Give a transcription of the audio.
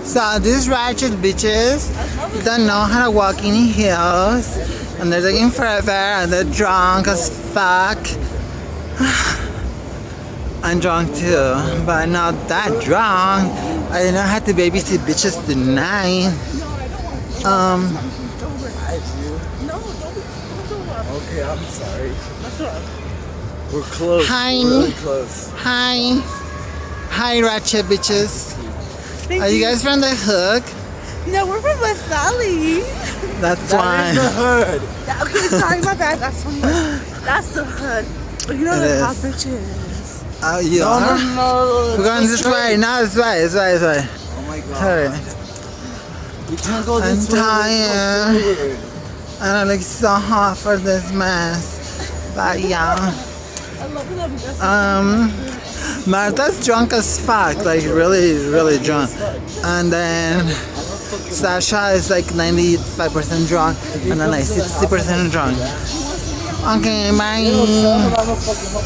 So these ratchet bitches don't know how to walk in heels, and they're taking forever, and they're drunk as fuck. I'm drunk too, but not that drunk. I didn't have to babysit bitches tonight. Okay, I'm sorry. We're close. Hi. Really close. Hi. Hi, ratchet bitches. Are you guys from the hook? No, we're from West Valley. That's That why. is the hood. Okay, sorry, my bad. That's the hood. But you know It the is. hot bitches. Oh, you No, are? no. We're going this way. No, this way. This way. This way. Oh my god. Sorry. We can't go I'm this way. tired. Let's go forward. And I look so hot for this mess. But yeah. I love it. Marta's drunk as fuck. Like really, really drunk. And then Sasha is like 95% drunk. And then like 60% drunk. Okay, bye.